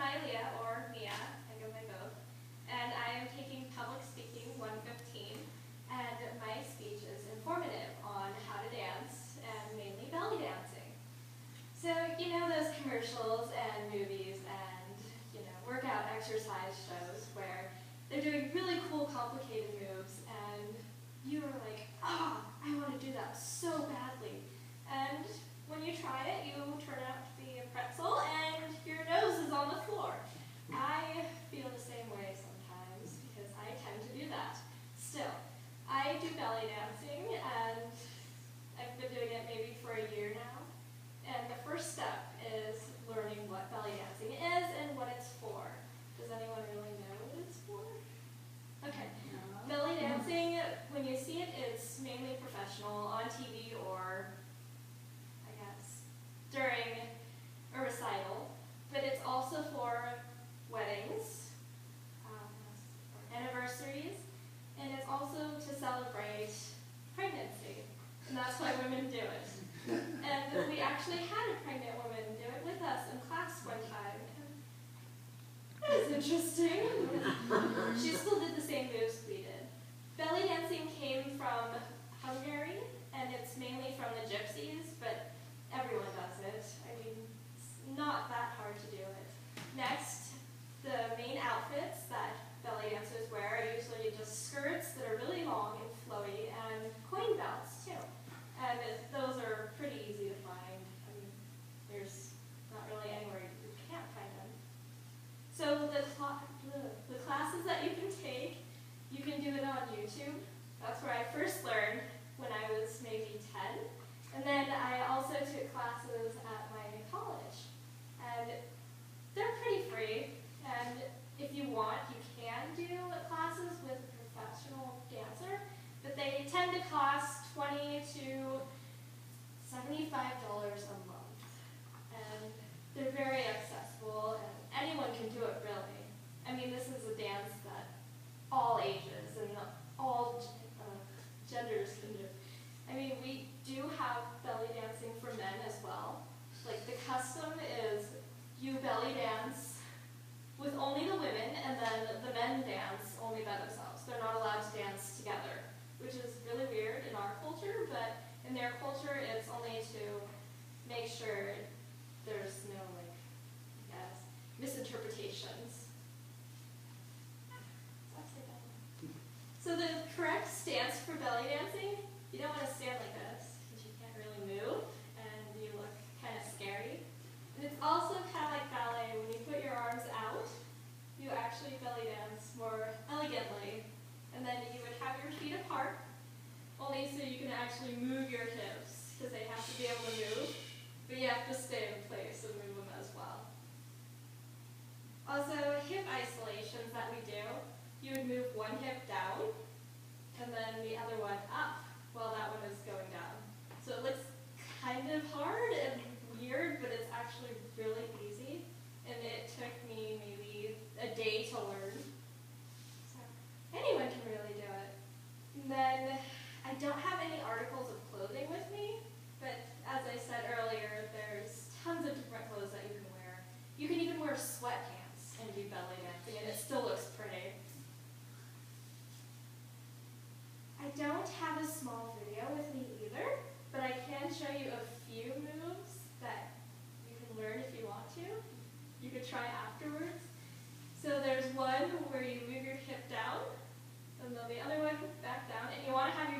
Hi, Leah, or Mia, I go by both, and I am taking Public Speaking 115, and my speech is informative on how to dance, and mainly belly dancing. So, you know those commercials and movies and, workout exercise shows where they're doing really cool, complicated moves, and you're like, oh, I want to do that so badly. And when you try it, you turn out to be a pretzel and your nose is on the floor. I feel the same way sometimes because I tend to do that. Still, I do belly dancing and I've been doing it maybe for a year now. And the first step is learning what belly dancing is and what it's for. Does anyone really know what it's for? Okay. Belly dancing, when you see it, it's mainly professional on TV or, I guess, during a recital. But it's also for weddings, anniversaries, and it's also to celebrate pregnancy. And that's why women do it. And we actually had a pregnant woman do it with us in class one time. That was interesting. She still did the same moves we did. Belly dancing came from Hungary, and it's mainly from the gypsies, but everyone does it. I mean, it's not that hard to do it. Next, the main outfits that belly dancers wear are usually just skirts that are really long and flowy, and coin belts too. And those are pretty easy to find. I mean, there's not really anywhere you can't find them. So the classes that you can take, you can do it on YouTube. That's where I first learned when I was maybe 10. And then I also took classes at my college. And they're pretty free. And if you want, you can do classes with a professional dancer. But they tend to cost $20 to $75 a month. And they're very accessible, and anyone can do it, really. I mean, this is a dance that all ages and all genders can do. I mean, we do have belly dancing for men as well. Like, the custom is you belly dance with only the women, and then the men dance only by themselves. They're not allowed to dance together, which is really weird in our culture, but in their culture, it's only to make sure there's no, misinterpretations. So the correct stance for belly dancing, you don't want to stand like this, because you can't really move, and you look kind of scary. And it's also kind of like ballet. When you put your arms out, you actually belly dance more elegantly. And then you would have your feet apart, only so you can actually move your hips, because they have to be able to move, but you have to stay in place and move them as well. Also, hip isolations that we do, you would move one hip down, and then the other one up while that one is going down. So it looks kind of hard and weird, but it's actually really easy, and it took me maybe a day to learn. Anyone can really do it. And then I don't have any articles of clothing with me, but as I said earlier, there's tons of different clothes that you can wear. You can even wear sweatpants and do belly dancing, and it still looks pretty. I don't have a small video with me either, but I can show you a few moves that you can learn if you want to. You could try afterwards. So there's one where you move your hip down, and then the other one back down, and you want to have